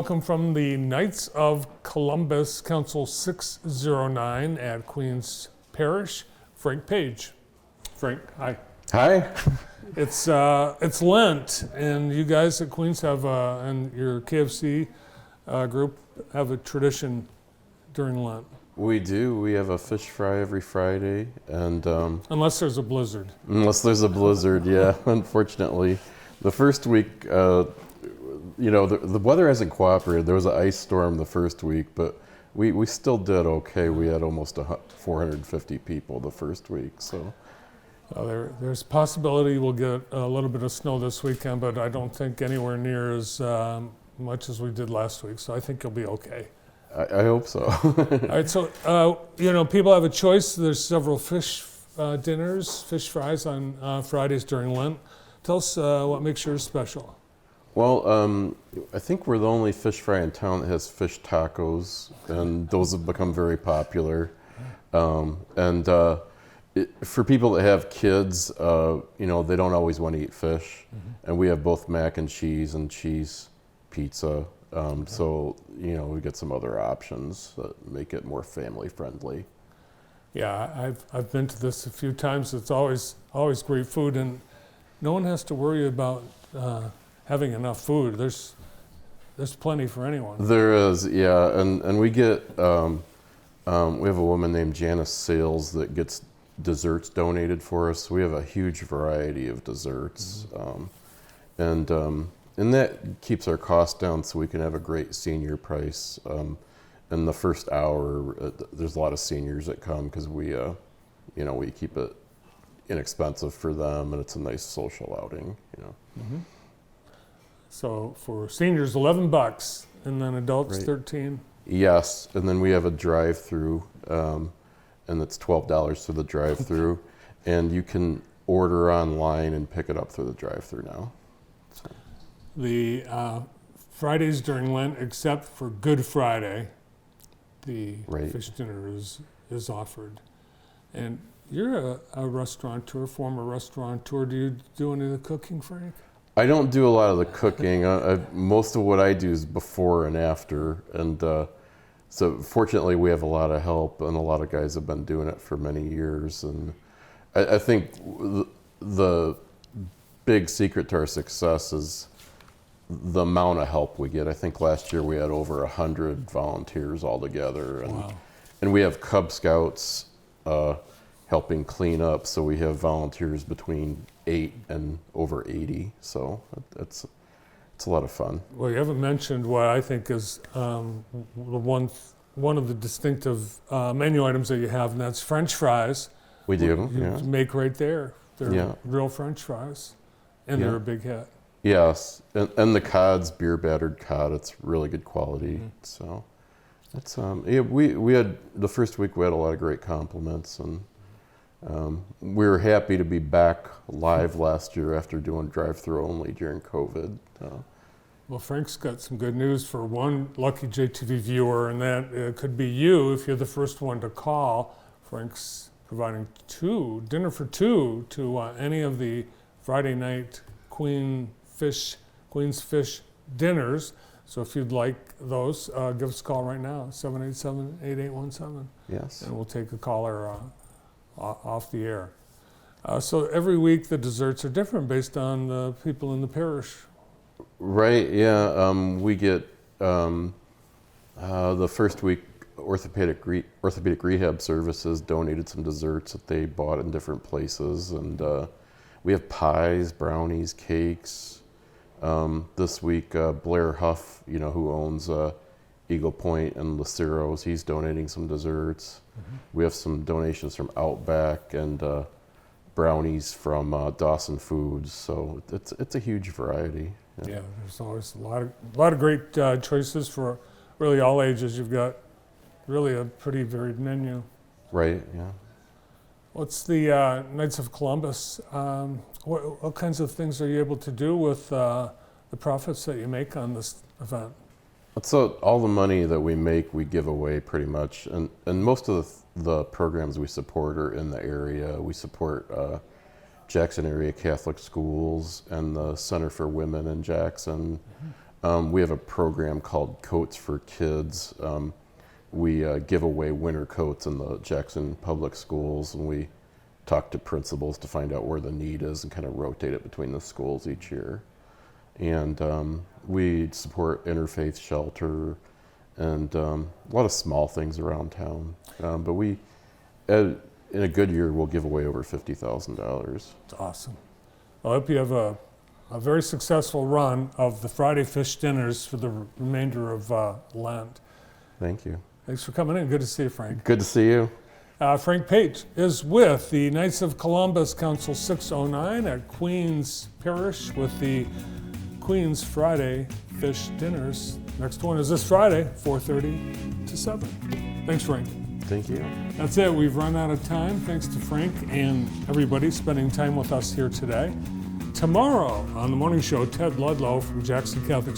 Welcome from the Knights of Columbus Council 609 at Queens Parish, Frank Page. Frank, hi. Hi. It's Lent, and you guys at Queens have, and your KofC group have a tradition during Lent. We do. We have a fish fry every Friday, and Unless there's a blizzard. unless there's a blizzard, yeah. Unfortunately, the first week, the weather hasn't cooperated. There was an ice storm the first week, but we still did okay. We had almost 450 people the first week, so. There's possibility we'll get a little bit of snow this weekend, but I don't think anywhere near as much as we did last week. So I think you'll be okay. I hope so. All right. So people have a choice. There's several fish dinners, fish fries on Fridays during Lent. Tell us what makes yours special. Well, I think we're the only fish fry in town that has fish tacos, and those have become very popular. For people that have kids, they don't always want to eat fish, and we have both mac and cheese pizza. So we get some other options that make it more family friendly. Yeah, I've been to this a few times. It's always great food, and no one has to worry about having enough food. There's plenty for anyone. There is, yeah, and we get we have a woman named Janice Sales that gets desserts donated for us. We have a huge variety of desserts, and that keeps our costs down, so we can have a great senior price. In the first hour, there's a lot of seniors that come because we keep it inexpensive for them, and it's a nice social outing. So for seniors, $11, and then adults, Right. 13. Yes, and then we have a drive-through, and it's $12 through the drive-through, and you can order online and pick it up through the drive-through now. So. The Fridays during Lent, except for Good Friday, the Right. fish dinner is offered. And you're a restaurateur, former restaurateur. Do you do any of the cooking, Frank? I don't do a lot of the cooking. Most of what I do is before and after, and so fortunately we have a lot of help, and a lot of guys have been doing it for many years. And I think the big secret to our success is the amount of help we get. I think last year we had over 100 volunteers altogether, and Wow. and we have Cub Scouts helping clean up, so we have volunteers between 8 and over 80. So it's a lot of fun. Well, you haven't mentioned what I think is one of the distinctive menu items that you have, and that's French fries. We do, You yeah. make right there. They're Yeah. real French fries, and Yeah. they're a big hit. Yes, and the cod's beer battered cod. It's really good quality. So it's we had the first week we had a lot of great compliments, and we were happy to be back live last year after doing drive-through only during COVID. Well, Frank's got some good news for one lucky JTV viewer, and that it could be you if you're the first one to call. Frank's providing dinner for two to any of the Friday night Queens Fish dinners. So if you'd like those, give us a call right now, 787-8817, Yes. and we'll take a caller off the air. So every week the desserts are different based on the people in the parish. Right. Yeah. We get the first week orthopedic rehab services donated some desserts that they bought in different places, and we have pies, brownies, cakes. This week, Blair Huff, who owns Eagle Point and Lucero's, he's donating some desserts. We have some donations from Outback and brownies from Dawson Foods. So it's a huge variety. Yeah, there's always a lot of great choices for really all ages. You've got really a pretty varied menu. Right. Yeah. What's the Knights of Columbus? What kinds of things are you able to do with the profits that you make on this event? So all the money that we make, we give away pretty much, and most of the programs we support are in the area. We support Jackson area Catholic schools and the Center for Women in Jackson. We have a program called Coats for Kids. We give away winter coats in the Jackson Public Schools, and we talk to principals to find out where the need is and kind of rotate it between the schools each year. And we support interfaith shelter and a lot of small things around town. But we, in a good year, we'll give away over $50,000. It's awesome. I hope you have a very successful run of the Friday fish dinners for the remainder of Lent. Thank you. Thanks for coming in. Good to see you, Frank. Good to see you. Frank Pate is with the Knights of Columbus Council 609 at Queens Parish with the Queens Friday Fish Dinners. Next one is this Friday, 4:30 to 7. Thanks, Frank. Thank you. That's it. We've run out of time. Thanks to Frank and everybody spending time with us here today. Tomorrow on the morning show, Ted Ludlow from Jackson Catholic